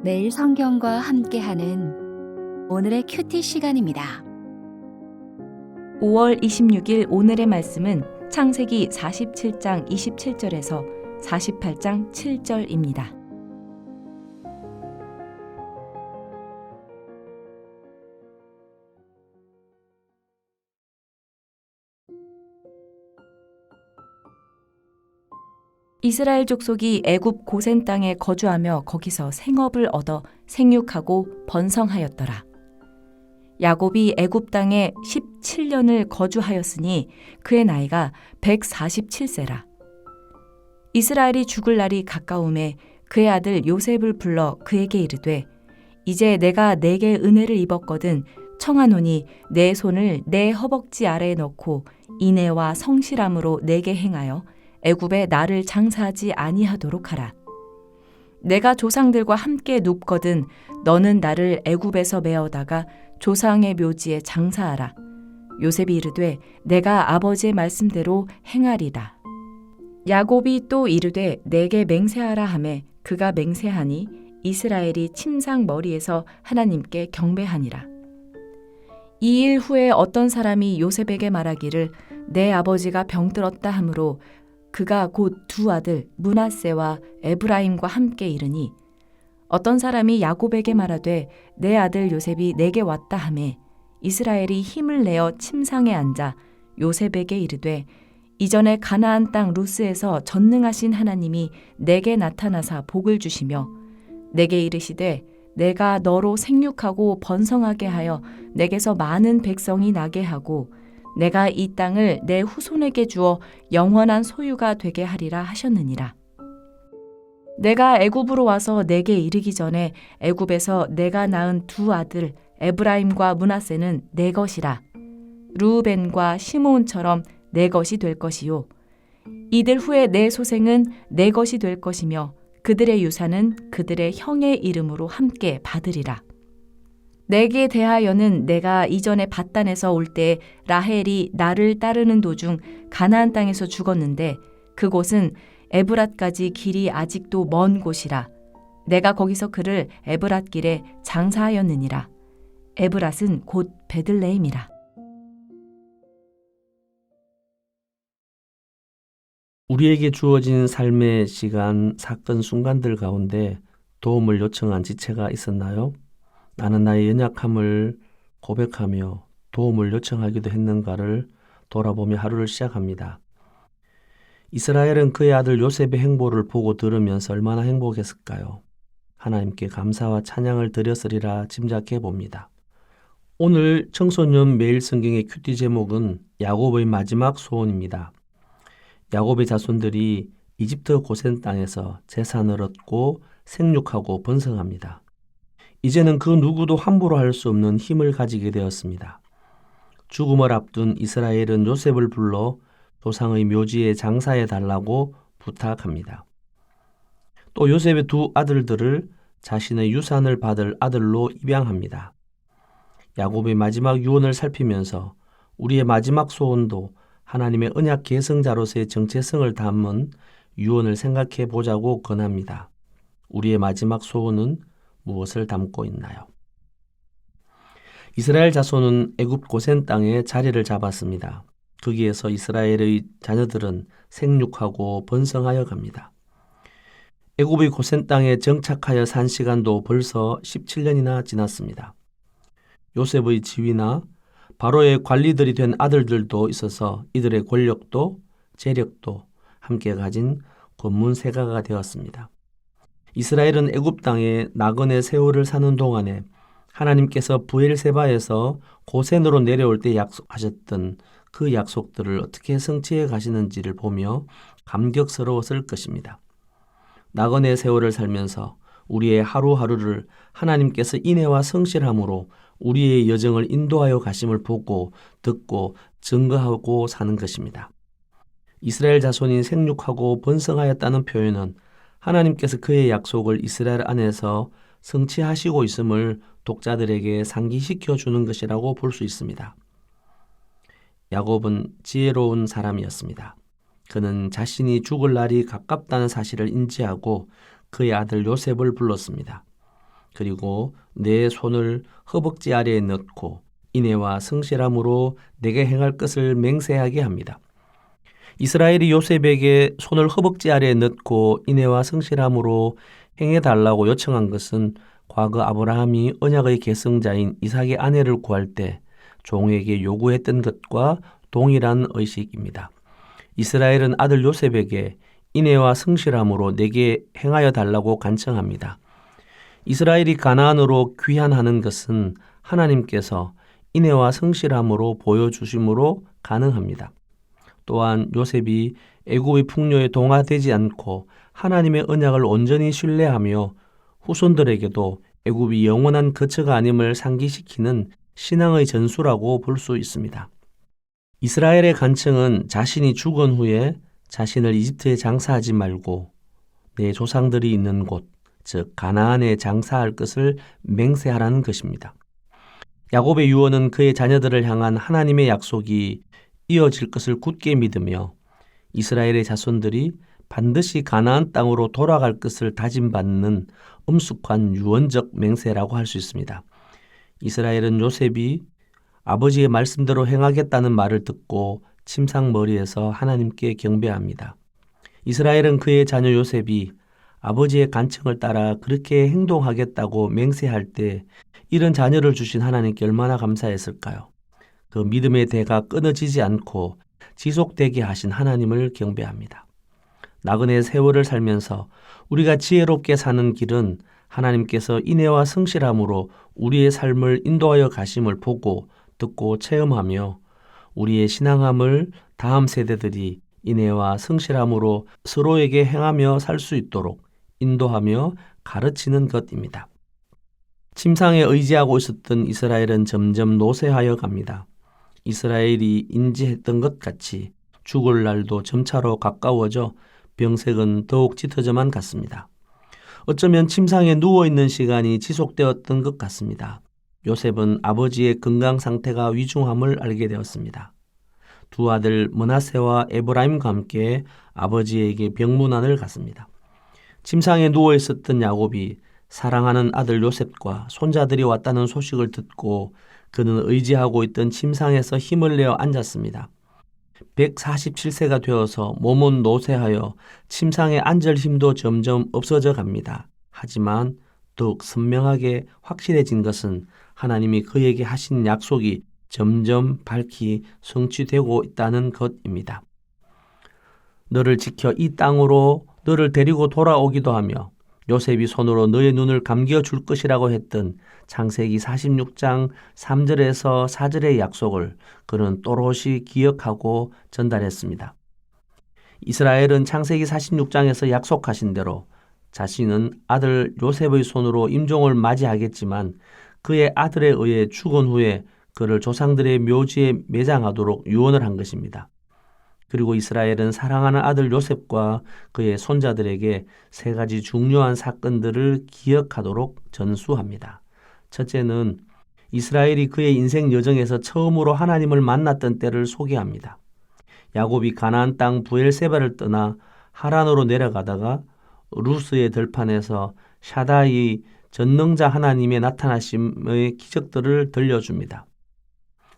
매일 성경과 함께하는 오늘의 큐티 시간입니다. 5월 26일 오늘의 말씀은 창세기 47장 27절에서 48장 7절입니다. 이스라엘 족속이 애굽 고센 땅에 거주하며 거기서 생업을 얻어 생육하고 번성하였더라. 야곱이 애굽 땅에 17년을 거주하였으니 그의 나이가 147세라. 이스라엘이 죽을 날이 가까움에 그의 아들 요셉을 불러 그에게 이르되 이제 내가 네게 은혜를 입었거든 청하노니 내 손을 내 허벅지 아래에 넣고 인애와 성실함으로 내게 행하여 애굽에 나를 장사하지 아니하도록 하라. 내가 조상들과 함께 눕거든 너는 나를 애굽에서 메어다가 조상의 묘지에 장사하라. 요셉이 이르되 내가 아버지의 말씀대로 행하리다. 야곱이 또 이르되 내게 맹세하라 하매 그가 맹세하니 이스라엘이 침상 머리에서 하나님께 경배하니라. 이 일 후에 어떤 사람이 요셉에게 말하기를 내 아버지가 병들었다 하므로 그가 곧 두 아들 므낫세와 에브라임과 함께 이르니 어떤 사람이 야곱에게 말하되 내 아들 요셉이 내게 왔다 하매 이스라엘이 힘을 내어 침상에 앉아 요셉에게 이르되 이전에 가나안 땅 루스에서 전능하신 하나님이 내게 나타나사 복을 주시며 내게 이르시되 내가 너로 생육하고 번성하게 하여 내게서 많은 백성이 나게 하고 내가 이 땅을 내 후손에게 주어 영원한 소유가 되게 하리라 하셨느니라. 내가 애굽으로 와서 내게 이르기 전에 애굽에서 내가 낳은 두 아들 에브라임과 므낫세는 내 것이라. 르우벤과 시므온처럼 내 것이 될 것이요 이들 후에 내 소생은 내 것이 될 것이며 그들의 유산은 그들의 형의 이름으로 함께 받으리라. 내게 대하여는 내가 이전에 밧단에서 올 때 라헬이 나를 따르는 도중 가나안 땅에서 죽었는데 그곳은 에브랏까지 길이 아직도 먼 곳이라. 내가 거기서 그를 에브랏 길에 장사하였느니라. 에브랏은 곧 베들레헴이라. 우리에게 주어진 삶의 시간, 사건, 순간들 가운데 도움을 요청한 지체가 있었나요? 나는 나의 연약함을 고백하며 도움을 요청하기도 했는가를 돌아보며 하루를 시작합니다. 이스라엘은 그의 아들 요셉의 행보를 보고 들으면서 얼마나 행복했을까요? 하나님께 감사와 찬양을 드렸으리라 짐작해 봅니다. 오늘 청소년 매일 성경의 큐티 제목은 야곱의 마지막 소원입니다. 야곱의 자손들이 이집트 고센 땅에서 재산을 얻고 생육하고 번성합니다. 이제는 그 누구도 함부로 할 수 없는 힘을 가지게 되었습니다. 죽음을 앞둔 이스라엘은 요셉을 불러 조상의 묘지에 장사해 달라고 부탁합니다. 또 요셉의 두 아들들을 자신의 유산을 받을 아들로 입양합니다. 야곱의 마지막 유언을 살피면서 우리의 마지막 소원도 하나님의 언약 계승자로서의 정체성을 담은 유언을 생각해 보자고 권합니다. 우리의 마지막 소원은 무엇을 담고 있나요? 이스라엘 자손은 애굽 고센 땅에 자리를 잡았습니다. 거기에서 이스라엘의 자녀들은 생육하고 번성하여 갑니다. 애굽의 고센 땅에 정착하여 산 시간도 벌써 17년이나 지났습니다. 요셉의 지위나 바로의 관리들이 된 아들들도 있어서 이들의 권력도 재력도 함께 가진 권문세가가 되었습니다. 이스라엘은 애굽 땅에 나그네 세월을 사는 동안에 하나님께서 브엘세바에서 고센으로 내려올 때 약속하셨던 그 약속들을 어떻게 성취해 가시는지를 보며 감격스러웠을 것입니다. 나그네 세월을 살면서 우리의 하루하루를 하나님께서 인애와 성실함으로 우리의 여정을 인도하여 가심을 보고 듣고 증거하고 사는 것입니다. 이스라엘 자손이 생육하고 번성하였다는 표현은 하나님께서 그의 약속을 이스라엘 안에서 성취하시고 있음을 독자들에게 상기시켜 주는 것이라고 볼 수 있습니다. 야곱은 지혜로운 사람이었습니다. 그는 자신이 죽을 날이 가깝다는 사실을 인지하고 그의 아들 요셉을 불렀습니다. 그리고 내 손을 허벅지 아래에 넣고 인애와 성실함으로 내게 행할 것을 맹세하게 합니다. 이스라엘이 요셉에게 손을 허벅지 아래에 넣고 인애와 성실함으로 행해달라고 요청한 것은 과거 아브라함이 언약의 계승자인 이삭의 아내를 구할 때 종에게 요구했던 것과 동일한 의식입니다. 이스라엘은 아들 요셉에게 인애와 성실함으로 내게 행하여 달라고 간청합니다. 이스라엘이 가나안으로 귀환하는 것은 하나님께서 인애와 성실함으로 보여주심으로 가능합니다. 또한 요셉이 애굽의 풍요에 동화되지 않고 하나님의 언약을 온전히 신뢰하며 후손들에게도 애굽이 영원한 거처가 아님을 상기시키는 신앙의 전수라고 볼 수 있습니다. 이스라엘의 간청은 자신이 죽은 후에 자신을 이집트에 장사하지 말고 내 조상들이 있는 곳, 즉 가나안에 장사할 것을 맹세하라는 것입니다. 야곱의 유언은 그의 자녀들을 향한 하나님의 약속이 이어질 것을 굳게 믿으며 이스라엘의 자손들이 반드시 가나안 땅으로 돌아갈 것을 다짐받는 엄숙한 유언적 맹세라고 할 수 있습니다. 이스라엘은 요셉이 아버지의 말씀대로 행하겠다는 말을 듣고 침상머리에서 하나님께 경배합니다. 이스라엘은 그의 자녀 요셉이 아버지의 간청을 따라 그렇게 행동하겠다고 맹세할 때 이런 자녀를 주신 하나님께 얼마나 감사했을까요? 그 믿음의 대가 끊어지지 않고 지속되게 하신 하나님을 경배합니다. 나그네 세월을 살면서 우리가 지혜롭게 사는 길은 하나님께서 인애와 성실함으로 우리의 삶을 인도하여 가심을 보고 듣고 체험하며 우리의 신앙함을 다음 세대들이 인애와 성실함으로 서로에게 행하며 살 수 있도록 인도하며 가르치는 것입니다. 침상에 의지하고 있었던 이스라엘은 점점 노쇠하여 갑니다. 이스라엘이 인지했던 것 같이 죽을 날도 점차로 가까워져 병색은 더욱 짙어져만 갔습니다. 어쩌면 침상에 누워있는 시간이 지속되었던 것 같습니다. 요셉은 아버지의 건강 상태가 위중함을 알게 되었습니다. 두 아들 므낫세와 에브라임과 함께 아버지에게 병문안을 갔습니다. 침상에 누워있었던 야곱이 사랑하는 아들 요셉과 손자들이 왔다는 소식을 듣고 그는 의지하고 있던 침상에서 힘을 내어 앉았습니다. 147세가 되어서 몸은 노쇠하여 침상에 앉을 힘도 점점 없어져 갑니다. 하지만 더욱 선명하게 확실해진 것은 하나님이 그에게 하신 약속이 점점 밝히 성취되고 있다는 것입니다. 너를 지켜 이 땅으로 너를 데리고 돌아오기도 하며 요셉이 손으로 너의 눈을 감겨줄 것이라고 했던 창세기 46장 3절에서 4절의 약속을 그는 또렷이 기억하고 전달했습니다. 이스라엘은 창세기 46장에서 약속하신 대로 자신은 아들 요셉의 손으로 임종을 맞이하겠지만 그의 아들에 의해 죽은 후에 그를 조상들의 묘지에 매장하도록 유언을 한 것입니다. 그리고 이스라엘은 사랑하는 아들 요셉과 그의 손자들에게 세 가지 중요한 사건들을 기억하도록 전수합니다. 첫째는 이스라엘이 그의 인생 여정에서 처음으로 하나님을 만났던 때를 소개합니다. 야곱이 가나안 땅 브엘세바를 떠나 하란으로 내려가다가 루스의 들판에서 샤다이 전능자 하나님의 나타나심의 기적들을 들려줍니다.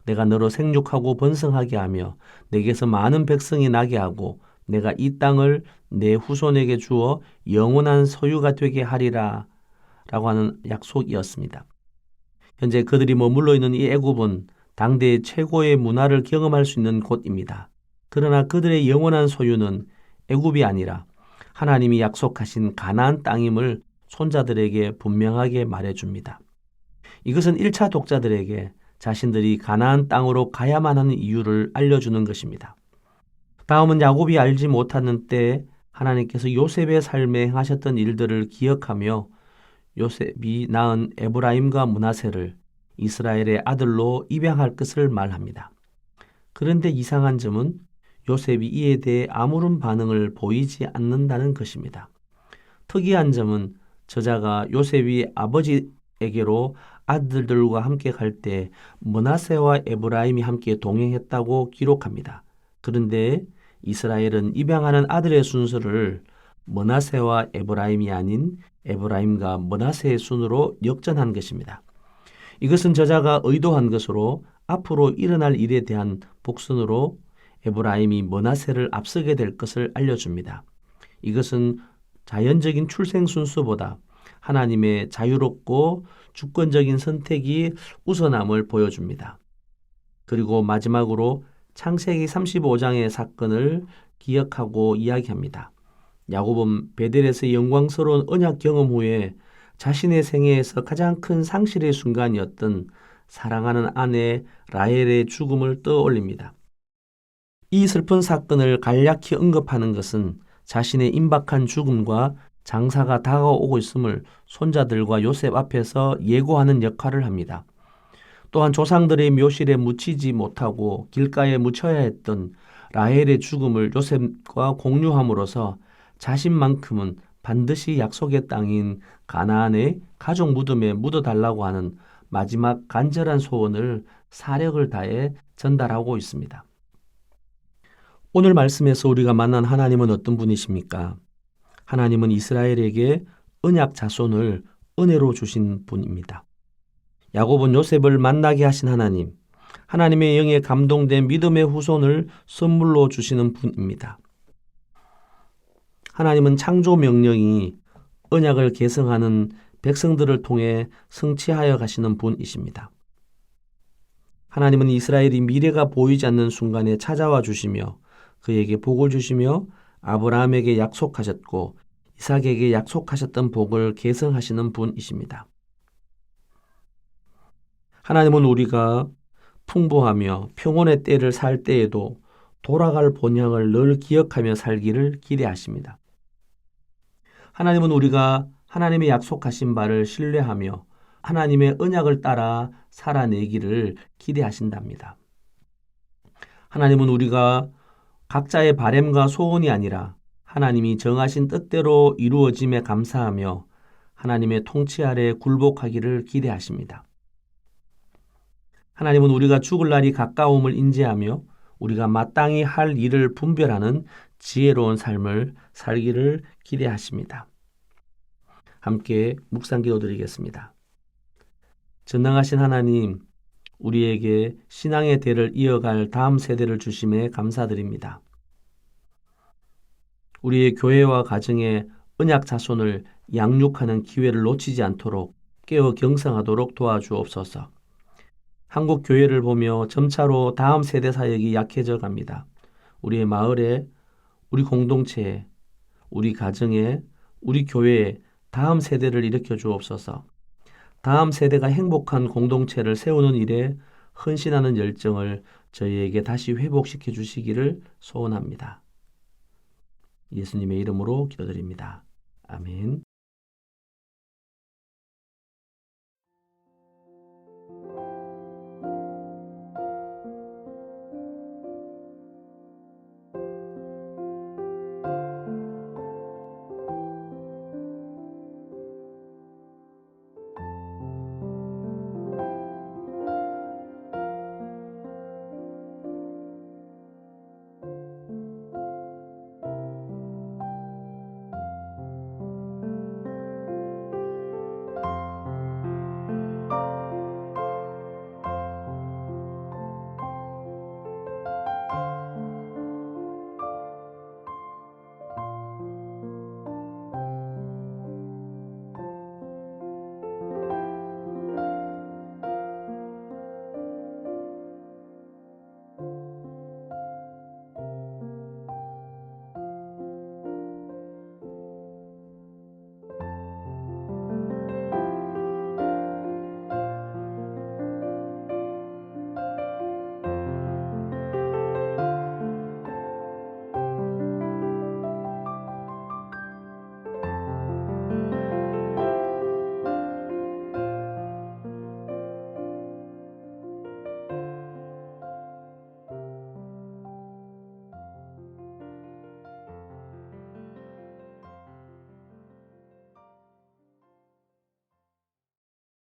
내가 너로 생육하고 번성하게 하며 내게서 많은 백성이 나게 하고 내가 이 땅을 내 후손에게 주어 영원한 소유가 되게 하리라 라고 하는 약속이었습니다. 현재 그들이 머물러 있는 이 애굽은 당대의 최고의 문화를 경험할 수 있는 곳입니다. 그러나 그들의 영원한 소유는 애굽이 아니라 하나님이 약속하신 가나안 땅임을 손자들에게 분명하게 말해줍니다. 이것은 1차 독자들에게 자신들이 가나안 땅으로 가야만 하는 이유를 알려주는 것입니다. 다음은 야곱이 알지 못하는 때에 하나님께서 요셉의 삶에 행하셨던 일들을 기억하며 요셉이 낳은 에브라임과 므낫세를 이스라엘의 아들로 입양할 것을 말합니다. 그런데 이상한 점은 요셉이 이에 대해 아무런 반응을 보이지 않는다는 것입니다. 특이한 점은 저자가 요셉이 아버지에게로 아들들과 함께 갈 때 므낫세와 에브라임이 함께 동행했다고 기록합니다. 그런데 이스라엘은 입양하는 아들의 순서를 므낫세와 에브라임이 아닌 에브라임과 므낫세의 순으로 역전한 것입니다. 이것은 저자가 의도한 것으로 앞으로 일어날 일에 대한 복선으로 에브라임이 므낫세를 앞서게 될 것을 알려줍니다. 이것은 자연적인 출생 순수보다 하나님의 자유롭고 주권적인 선택이 우선함을 보여줍니다. 그리고 마지막으로 창세기 35장의 사건을 기억하고 이야기합니다. 야곱은 베델에서 영광스러운 언약 경험 후에 자신의 생애에서 가장 큰 상실의 순간이었던 사랑하는 아내 라헬의 죽음을 떠올립니다. 이 슬픈 사건을 간략히 언급하는 것은 자신의 임박한 죽음과 장사가 다가오고 있음을 손자들과 요셉 앞에서 예고하는 역할을 합니다. 또한 조상들의 묘실에 묻히지 못하고 길가에 묻혀야 했던 라헬의 죽음을 요셉과 공유함으로써 자신만큼은 반드시 약속의 땅인 가나안의 가족 무덤에 묻어달라고 하는 마지막 간절한 소원을 사력을 다해 전달하고 있습니다. 오늘 말씀에서 우리가 만난 하나님은 어떤 분이십니까? 하나님은 이스라엘에게 언약 자손을 은혜로 주신 분입니다. 야곱은 요셉을 만나게 하신 하나님, 하나님의 영에 감동된 믿음의 후손을 선물로 주시는 분입니다. 하나님은 창조 명령이 언약을 계승하는 백성들을 통해 성취하여 가시는 분이십니다. 하나님은 이스라엘이 미래가 보이지 않는 순간에 찾아와 주시며 그에게 복을 주시며 아브라함에게 약속하셨고 이삭에게 약속하셨던 복을 계승하시는 분이십니다. 하나님은 우리가 풍부하며 평온의 때를 살 때에도 돌아갈 본향을 늘 기억하며 살기를 기대하십니다. 하나님은 우리가 하나님의 약속하신 바를 신뢰하며 하나님의 언약을 따라 살아내기를 기대하신답니다. 하나님은 우리가 각자의 바램과 소원이 아니라 하나님이 정하신 뜻대로 이루어짐에 감사하며 하나님의 통치 아래 굴복하기를 기대하십니다. 하나님은 우리가 죽을 날이 가까움을 인지하며 우리가 마땅히 할 일을 분별하는 지혜로운 삶을 살기를 기대하십니다. 함께 묵상 기도드리겠습니다. 전능하신 하나님, 우리에게 신앙의 대를 이어갈 다음 세대를 주심에 감사드립니다. 우리의 교회와 가정의 언약 자손을 양육하는 기회를 놓치지 않도록 깨어 경성하도록 도와주옵소서. 한국 교회를 보며 점차로 다음 세대 사역이 약해져 갑니다. 우리의 마을에, 우리 공동체에, 우리 가정에, 우리 교회에 다음 세대를 일으켜 주옵소서. 다음 세대가 행복한 공동체를 세우는 일에 헌신하는 열정을 저희에게 다시 회복시켜 주시기를 소원합니다. 예수님의 이름으로 기도드립니다. 아멘.